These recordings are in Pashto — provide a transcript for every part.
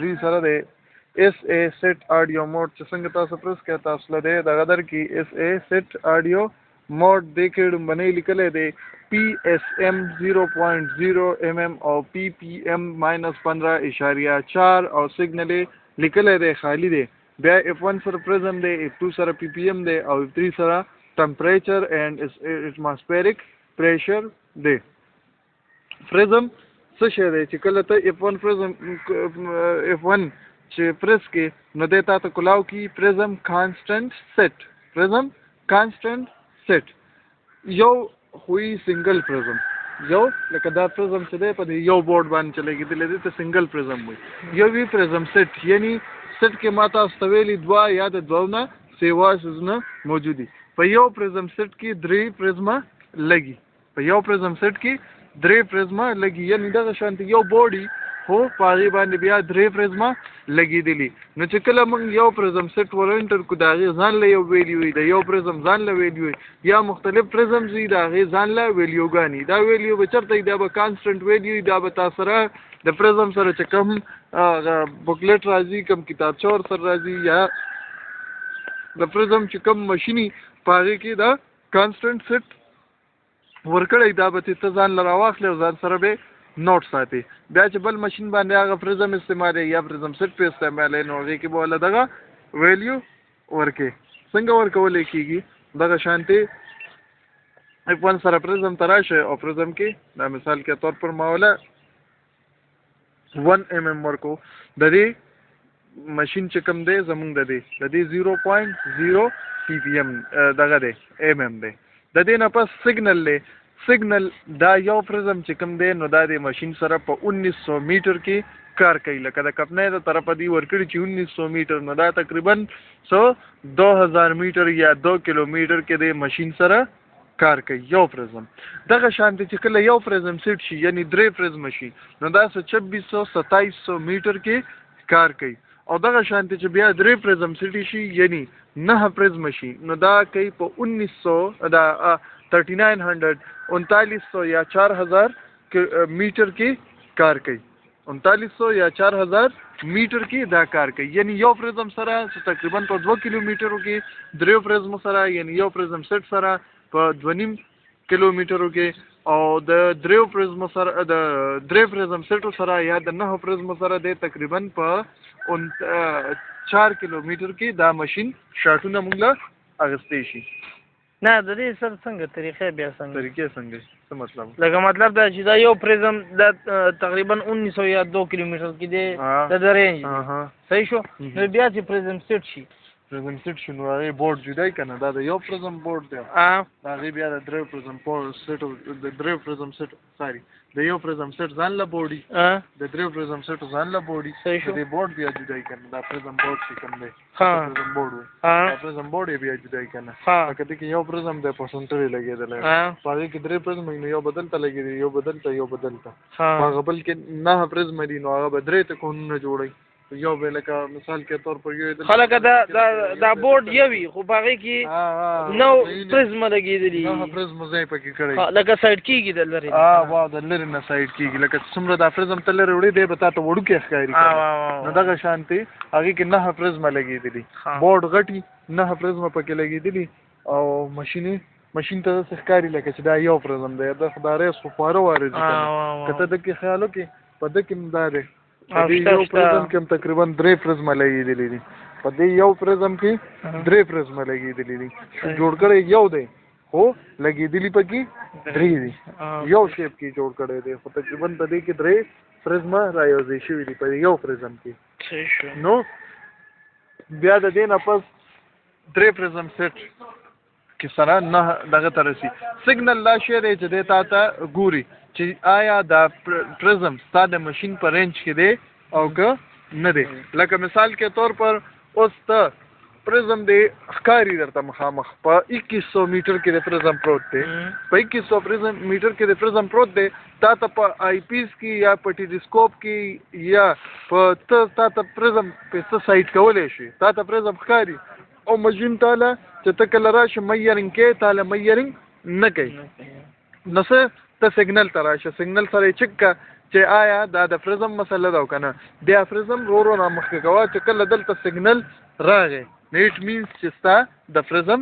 3 سره دی اس ا سیټ آډیو موډ چې څنګه تاسو پرس کې تاسو له دې دغه در کې اس ا سیټ آډیو موډ د کې باندې لیکل دی PSM 0.0 mm او PPM -15.4 او سیګنل لیکل دی خالی دی. بیا F1 سره پرزم دی، F2 سره PPM دی او F3 سره ټمپریچر اینڈ اتماسفیرک پریشر دی. پرزم څه شی دی چې کله ته F1 پرزم F1 چې پرس کې نو د تا ته کلاو کی پرزم کانسټنټ سیټ، پرزم کانسټنټ سیټ یو خوې سنگل پرزم یو لکه دا پرزم چې دی په یو بورډ باندې چلېږي دی ته سنگل پرزم وي. یو وی پرزم سیټ یعنی سیټ کې ماته استویلی دوا یا د دوونه سیوا سزنه موجودي. په یو پرزم سیټ کې درې پرزما لګي، په یو پرزم سیټ کې درې پرزما لګي یعنی دغه شانتي یو بورډي هو پاغي باندې بیا درې پرزما لګیدلی. نو چې کله موږ یو پرزم سیټ ورنټر کو دا غي ځان له یو ویلیو وي، د یو پرزم ځان له ویلیو یا مختلف پرزم زی دا غي ځان له ویلیوګانی دا ویلیو به چرته دا به کانسټنټ ویلیو دا به تاسو سره د پرزم سره چې کوم بوکلیټ راځي کوم کتابچه ور سره راځي یا د پرزم چې کوم ماشيني پاغي کې دا کانسټنټ سیټ ورکړی دا به ته ځان لرا واخلې او ځان سره به نوٹ ساتي. بیا چې بل ماشين باندې هغه پرزم استعمال یا پرزم سیټ په استعمال نو هغه کې بوله دغه ویلیو ورکې څنګه ورکول کېږي دغه شانتي F1 سره پرزم تراشه او پرزم کې دا مثال کې طور پر ماوله 1 mm ورکو د دې ماشين چې کوم دی زمونږ د دې 0.0 ppm دغه دی mm دی. د دې نه پس سیګنل دا یو پرزم چې کوم دی نو دا د ماشين سره په 1900 میټر کې کار کوي. لکه د کپنې د طرفه دی ورکړي چې 1900 میټر نو دا تقریبا 2000 میټر یا 2 کیلومیټر کې د ماشين سره کار کوي یو پرزم. دغه شانتي چې کله یو پرزم سیټ شي یعنی درې پرزم شي نو دا 2600-2700 میټر کې کار کوي. او دغه شانتي چې بیا درې پرزم سیټ شي یعنی 9 پرزم شي نو دا کوي په 1900 دا 3900 یا 4000 میټر کې کار کوي. 3900 یا 4000 میټر کې دا کار کوي یعنی یو پرزم سره تقریبا په 2 کیلومیټرو کې درې پرزم سره یعنی یو پرزم سیټ سره په 2.5 کیلومیټرو کې او د درې پرزم سره د درې پرزم سیټ سره یا د 9 پرزم سره د تقریبا په 4 کیلومیټر کې دا ماشين شاټونه موږ اغستې شي. نه د دې سر څنګه طریقې بیا طریقې څنګه څه مطلب لکه مطلب دا چې دا یو پرزم دا تقریبا 1900 یا 2 کیلومیټر کې دی د رینج صحیح شو. نو بیا چې پرزم سیټ شي پرزم سیټ شنو هغه بورډ جدای کنه دا د یو پرزم بورډ دی هغه بیا د درې پرزم سیټ د درې پرزم سیټ سوري د یو پرزم سیټ ځان له بورډي د درې پرزم سیټ ځان له بورډي د بورډ بیا جدای کنه دا پرزم بورډ چې کوم دی پرزم بورډ وي پرزم بورډ بیا جدای کنه کته کې یو پرزم د پرسنټري لګیدل پاره کې درې پرزم یو بدلته لګیدل یو بدلته هغه بل کې 9 پرزم دي نو هغه بدرې ته کوونه جوړي یو به لکه مثال کې طور پر یو خلک دا بورډ یوي خو باغې کې نو پرزم لګیدلی نو پرزم ځای پکې کړی لکه سایډ کېږي د لری واو د لری نه سایډ کېږي لکه څومره دا پرزم تل لري وړي دی به تاسو وړو کې ښکاری نو دغه شانتي هغه کې 9 پرزم لګیدلی بورډ غټي 9 پرزم پکې لګیدلی او ماشين ته ښکاری لکه چې دا یو پرزم دی د خدای سو فارو واره کته د کې خیالو کې په د کې مدار په یو پرزم کې تقریبا 3 پرزم لګیدلی دي په دې یو پرزم کې 3 پرزم لګیدلی دي جوړ کړي یو دی هو لګیدلی پکې 3 دي یو شیپ کې جوړ کړي دي خو تقریبا په دې کې 3 پرزم رايوځي شوی دي په یو پرزم کې نو بیا د دې نه پس 3 پرزم سیټ کې سره نه دغه ترسي سیګنل لا شی دی چې د تا ګوري چې آیا دا پرزم ستاسو ماشين په رینج کې دی او که نه دی. لکه مثال کې طور پر اوس ته پرزم دی ښکاری درته مخامخ په 2100 میټر کې د پرزم پروت دی په 2100 میټر کې د پرزم پروت دی تا ته په آی پیس کې یا په ټیلیسکوپ کې یا په تا ته پرزم په څه سایت کولای شي تا ته پرزم ښکاری او ماشين تعالی چې ته کله راشي میرینګ کې تعالی میرینګ نه کوي نو څه ته سیګنل تراشه سیګنل سره چک چې آیا دا د پرزم مسله ده او که نه. بیا پرزم رو نه مخکې کوه چې کله دلته سیګنل راغی نو اټ مینس چې ستا د پرزم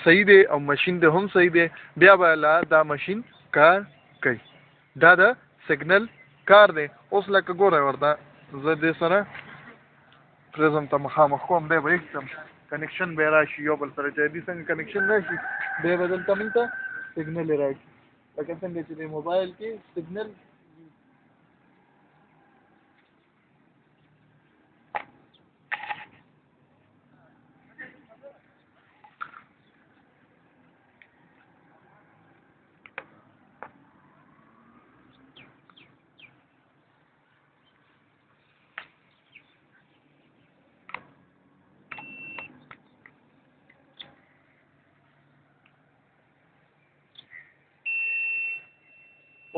صحیح دی او ماشین د هم صحیح دی، بیا به لا دا ماشین کار کوي. دا د سیګنل کار دی. اوس لکه ګوره ورته زه دې سره پرزم ته مخامخ کوم، دی به یکدم کنیکشن به راشي یو بل سره، چې دې څنګه کنیکشن راشي دی به دلته موږ ته سیګنل راشي. لکه څنګه چې د موبایل کې سیګنل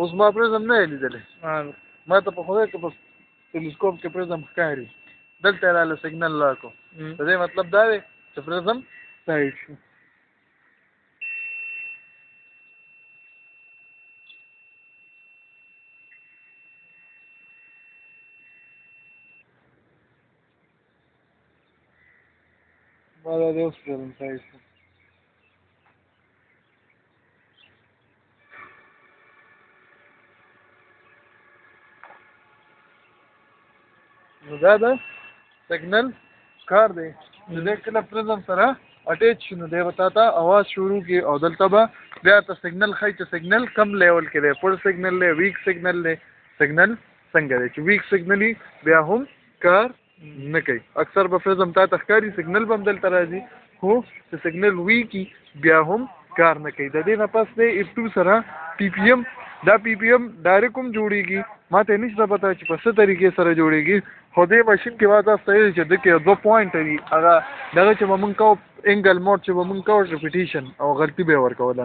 اوس ما پرزم نه لیدلی، ما ته په خدای که په ټلسکوپ کې پرزم ښکاري، دلته راله سیګنل راکړو، د دې مطلب دا دی چې پرزم سایډ شو. ما دا دی اوس پرزم سایډ شو. نو دا د سیګنل کار دی. چې دی کله پرزم سره اټیچ شو نو دی به تا ته اواز شروع کړي او دلته به بیا ته سیګنل ښایي چې سیګنل کم لیول کې دی، پړ سیګنل دی، ویک سیګنل دی. سیګنل څنګه دی چې ویک سیګنل بیا هم کار نه کوي. اکثر به پرزم تا ته ښکاري سیګنل به هم دلته راځي، خو چې سیګنل ویک بیا هم کار نه کوي. د دې نه پس دی F2 سره پی پی ایم، دا پی پی ایم ډایرکټ هم جوړېږي، ما ته نشته پته چې په څه طریقې سره جوړېږي، خو دې ماشین کې ما تاسو ته ویل چې د کې 2 پوینټ دي، هغه دغه چې به مونږ کوو انګل موډ چې به مونږ کوو ریپیټیشن او غلطي به ورکوله.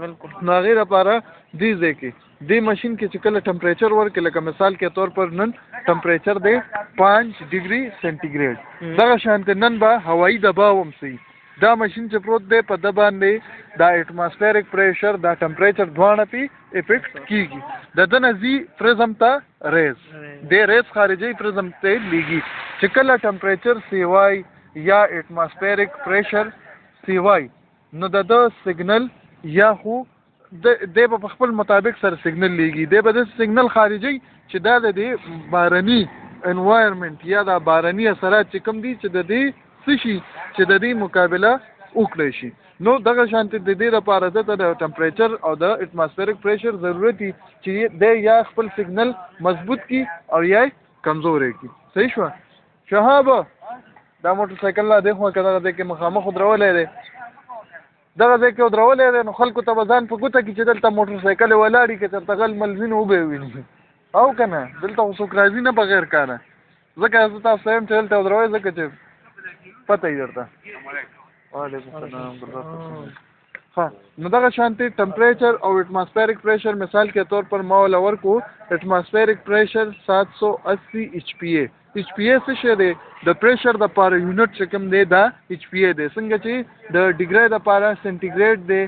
بالکل. نو هغې لپاره دې ځای کې دې ماشین کې چې کله ټمپریچر ورکړي، لکه مثال کې طور پر نن ټمپریچر دی 5 ډګري سنټیګریډ، دغه شانته نن به هوایي دباو هم صحیح. دا ماشین چې پروت دی په ده باندې دا اټماسفیرک پریشر دا ټمپریچر دواړه پې افیکټ کېږي. د ده نه ځي پرزم ته ریز، دې ریز خارجي پرزم ته لیږي. چې کله ټمپریچر سیوای یا اټماسفیرک پریشر سیوای نو د ده سیګنل یا خو دی به په خپل مطابق سره سیګنل لیږي، دی به د سیګنل خارجي چې دا د دې بارني انوایرمنټ یا دا بارني اثرات چې کوم دي چې د دې څه شي چې د دې مقابله وکړی شي. نو دغه شانتې د دې لپاره د ټمپریچر او د اټماسفیرک پریشر ضرورت دي چې دی یا خپل سیګنل مضبوط کی او یا کمزورې کی. صحیح شو؟ شهابه دا موټر سایکل لا دی خو که دغه ځای کې مخامخ ودرولی دی، دغه ځای کې ودرولی دی، نو خلکو ته به ځان په ګوته کړي چې دلته موټر سایکل ولاړي که چېرته غل ملزین وبه یې وویني، او که نه دلته خو څوک راځي نه بغیر کاره. ځکه زه تاسو ته یم چې دلته ودروئ ځکه چې پته یې درته. وعلیکم السلام. हाँ, نو دغه شانتي ټمپریچر او اټماسفیرک پریشر مثال کے طور پر ما ولا ورکو اټماسفیرک پریشر 780 ایچ پی اے. ایچ پی اے څه شی دی؟ د پریشر د پاره یونټ چې کوم دی دا ایچ پی اے دی. څنګه چې د ډیګری د پاره سنټیګریډ دی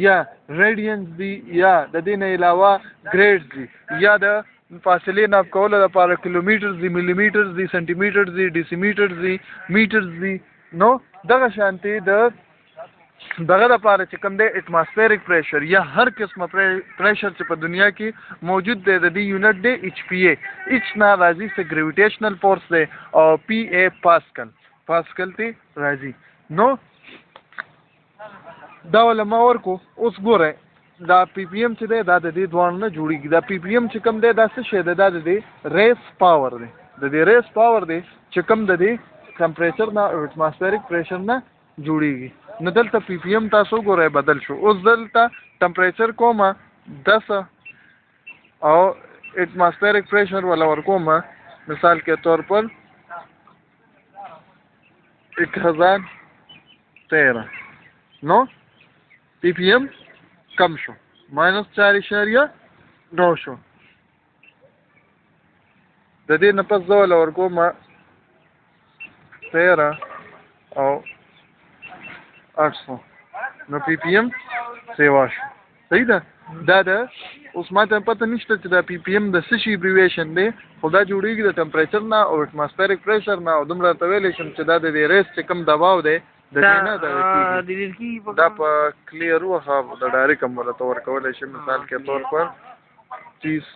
یا ریډینس دی یا د دې نه علاوه ګریډ دی یا د فاصلې ناپ کولو لپاره کیلومیټر دی، ملي میټر دی، سنټي میټر دی، ډیسي میټر دی، میټر دی. نو دغه شانتي د دغه لپاره چې کوم دی اټماسفیرک پریشر یا هر قسمه پریشر چې په دنیا کې موجود دی د دې یونټ دی ایچ پی اے. ایچ نه راځي څه ګریویټیشنل فورس دی او پی اے پاسکل تی راځي. نو دا ول ما ورکو. اوس ګوره دا پی پی ایم چې دی دا د دې دوه نه جوړیږي. دا پی پی ایم چې کوم دی دا څه شی دی؟ دا د دې ریس پاور دی. د دې ریس پاور دی چې کوم د دې ټمپریچر نه او اټماسفیرک پریشر نه جوړیږي. نو دلته پی پی ایم تاسو ګورئ بدل شو. اوس دلته ټمپریچر کومه 10 او اټماسفیرک پریشر والا ورکومه مثال کے طور پر 1013. نو پی پی ایم کم شو -4.9 شو. د دې نه پس زه والا ورکومه 13 او 800. نو پی پی ایم سیوا شو. صحیح ده؟ دا د اوس ماته پته نشته چې دا پی پی ایم د څه شي ابریویشن دی خو دا جوړیږي د ټمپریچر نه او اټماسفیریک پریشر نه او دومره ته ویلی شم چې دا د دې ریس چې کوم دباو دی د دې نه دا په کلیر وخه د ډایرکټ هم ورته ورکولی شي مثال کې طور پر 30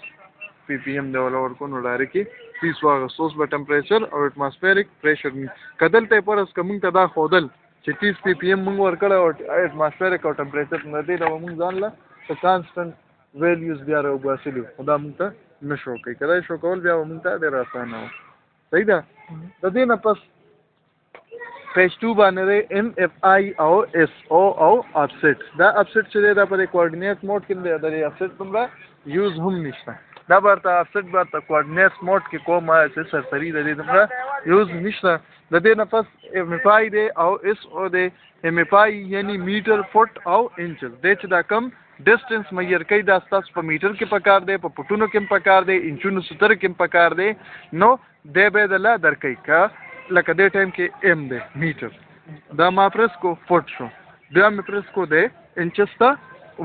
پی پی ایم دی ولا ورکو نو ډایرکټ 30 واغستو اوس به ټمپریچر او اټماسفیریک پریشر کدلته یې فرض که مونږ ته دا ښودل چې 30 پی پی ایم مونږ ورکړی او اټماسفیریک او ټمپریچر نه دی دا به مونږ ځان له په کانسټنټ ویلیوز بیا راوباسلي خو دا مونږ ته نه شو کوي که دا شو کول بیا به مونږ ته ډېر اسانه و صحیح ده د دې نه پس پیج 2 باندې دی ایم اف آی او اس او او افسیټ دا افسیټ چې دی دا په کوارډینیټ موډ کې دی د افسیټ دومره یوز هم نشته دا برته افسیټ برته کوارډینیټ موډ کې کومه چې سرسري د دې دومره یوز نشته د دې نه پس ایم اف آی دی او اس او دی ایم اف آی یعنی میټر فوټ او انچز دی چې دا کم ډسټنس میر کوي دا ستاسو په میټر کې پکار دی په فوټونو کې پکار دی انچونو ستر کې پکار دی نو دی به دله درکوي که لکه دې ټایم کې ایم دی میټر دا ما پرس کو فوټ شو بیا مې پرس کو دی انچز ته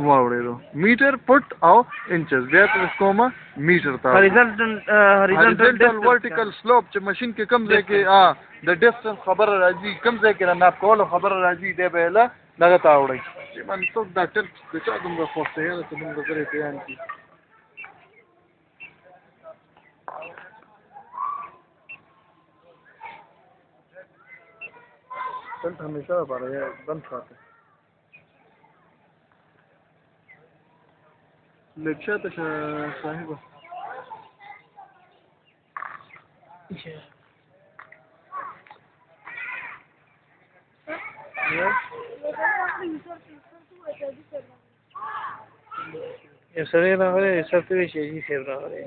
واوړېدو میټر فوټ او انچز بیا پرس کوم میټر ته هریزونټل ورټیکل سلوپ چې ماشین کې کم ځای کې د ډسټنس خبره راځي کم ځای کې د ناپ کولو خبره راځي دی به له دغه ته اوړئ چې من څوک ډاکټر د چا دومره خوښ دی یاره چې دومره زر یې پیان کړي دلته همیشه لپاره بند ساته لږ شاته شه صاحبه یو سړی راغلی سر ته وایي چې حاجي صاحب راغلی